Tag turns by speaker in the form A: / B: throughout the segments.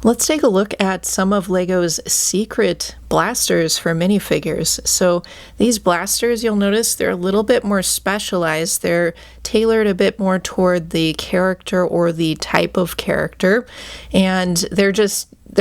A: Let's take a look at some of LEGO's secret blasters for minifigures. So these blasters, you'll notice they're a little bit more specialized. They're tailored a bit more toward the character or the type of character, and they're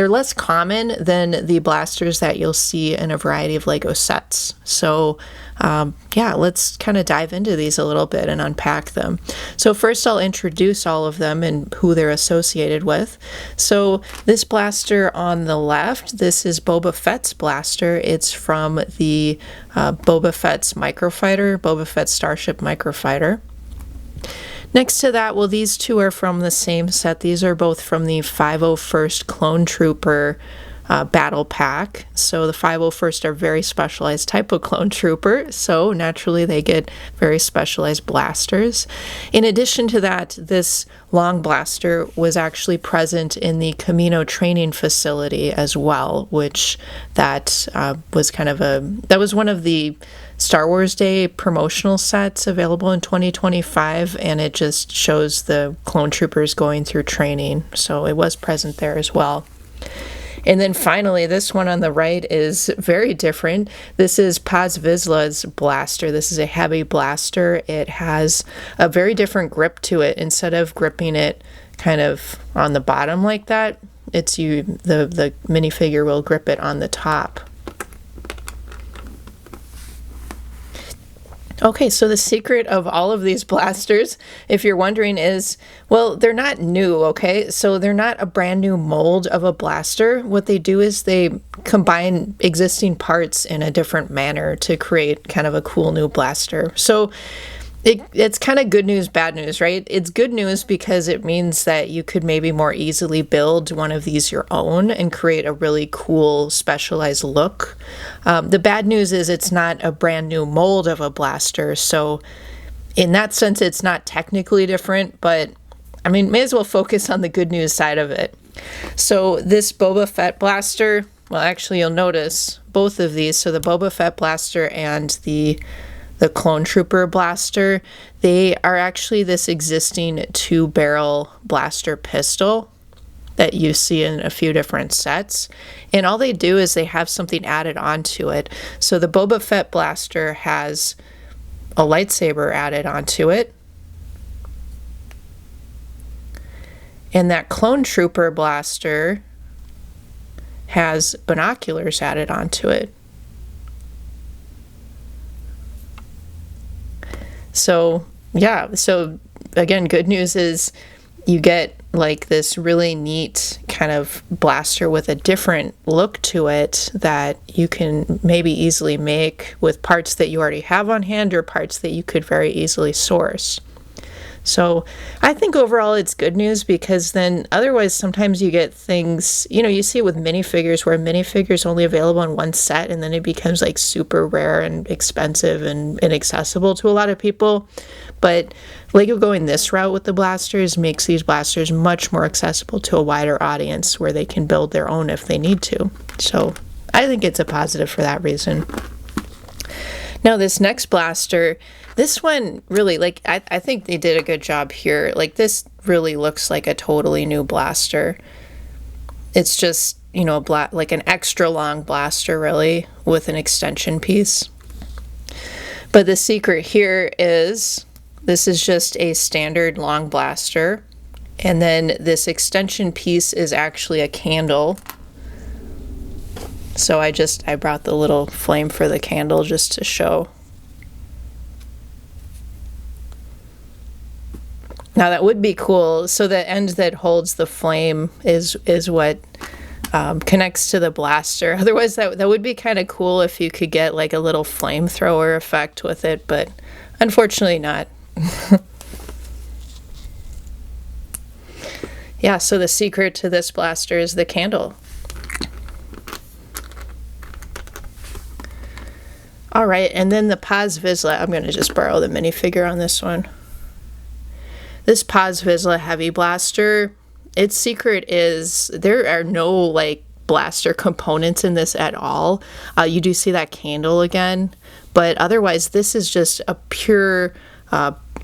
A: less common than the blasters that you'll see in a variety of LEGO sets. So yeah, let's kind of dive into these a little bit and unpack them. So first I'll introduce all of them and who they're associated with. So this blaster on the left, this is Boba Fett's blaster. It's from the Boba Fett's microfighter, Boba Fett Starship microfighter. Next to that, well, these two are from the same set. These are both from the 501st Clone Trooper battle pack. So the 501st are very specialized type of clone trooper, so naturally they get very specialized blasters. In addition to that, this long blaster was actually present in the Camino training facility as well, which that was one of the Star Wars Day promotional sets available in 2025, and it just shows the clone troopers going through training, so it was present there as well. And then finally, this one on the right is very different. This is Paz Vizsla's blaster. This is a heavy blaster. It has a very different grip to it. Instead of gripping it kind of on the bottom like that, the minifigure will grip it on the top. Okay, so the secret of all of these blasters, if you're wondering, is, well, they're not new, okay? So they're not a brand new mold of a blaster. What they do is they combine existing parts in a different manner to create kind of a cool new blaster. So it's kind of good news, bad news, right? It's good news because it means that you could maybe more easily build one of these your own and create a really cool specialized look. The bad news is it's not a brand new mold of a blaster, so in that sense it's not technically different, but I mean, may as well focus on the good news side of it. So this Boba Fett blaster, well, actually you'll notice both of these, so the Boba Fett blaster and the Clone Trooper blaster, they are actually this existing 2-barrel blaster pistol that you see in a few different sets. And all they do is they have something added onto it. So the Boba Fett blaster has a lightsaber added onto it. And that Clone Trooper blaster has binoculars added onto it. So yeah, so again, good news is you get like this really neat kind of blaster with a different look to it that you can maybe easily make with parts that you already have on hand or parts that you could very easily source. So I think overall it's good news, because then otherwise sometimes you get things, you see it with minifigures where minifigures only available in one set, and then it becomes like super rare and expensive and inaccessible to a lot of people. But LEGO going this route with the blasters makes these blasters much more accessible to a wider audience where they can build their own if they need to. So I think it's a positive for that reason. Now this next blaster, this one really, like, I think they did a good job here. Like, this really looks like a totally new blaster. It's just, like an extra long blaster really with an extension piece. But the secret here is this is just a standard long blaster. And then this extension piece is actually a candle. So I brought the little flame for the candle just to show. Now that would be cool. So the end that holds the flame is what connects to the blaster. Otherwise that would be kind of cool if you could get like a little flamethrower effect with it, but unfortunately not. Yeah, so the secret to this blaster is the candle. All right, and then the Paz Vizsla, I'm going to just borrow the minifigure on this one. This Paz Vizsla Heavy Blaster, its secret is there are no like blaster components in this at all. You do see that candle again, but otherwise this is just a pure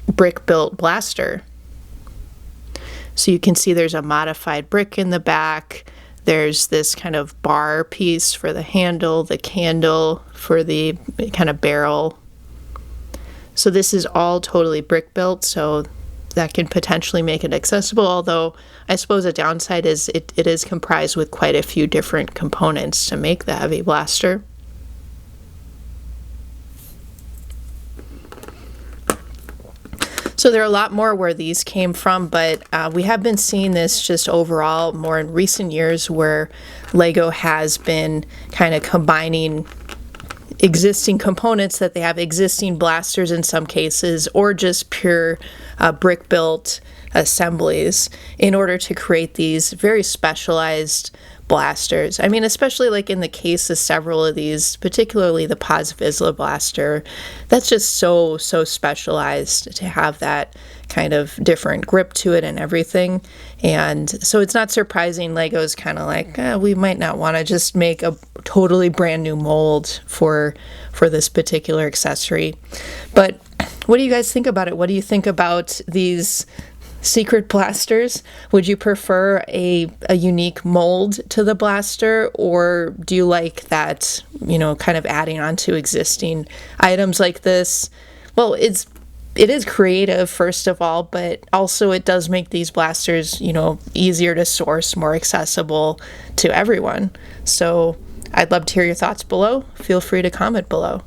A: brick-built blaster. So you can see there's a modified brick in the back. There's this kind of bar piece for the handle, the candle for the kind of barrel. So this is all totally brick built, so that can potentially make it accessible, although I suppose a downside is it is comprised with quite a few different components to make the heavy blaster. So there are a lot more where these came from, but we have been seeing this just overall more in recent years, where LEGO has been kind of combining existing components that they have, existing blasters in some cases, or just pure brick built assemblies, in order to create these very specialized blasters. I mean, especially like in the case of several of these, particularly the Paz Vizsla blaster, that's just so specialized to have that kind of different grip to it and everything. And so it's not surprising LEGO's kind of like, we might not want to just make a totally brand new mold for this particular accessory. But what do you guys think about it? What do you think about these secret blasters? Would you prefer a unique mold to the blaster, or do you like that, you know, kind of adding on to existing items like this? Well, it is creative, first of all, but also it does make these blasters, you know, easier to source, more accessible to everyone. So I'd love to hear your thoughts below. Feel free to comment below.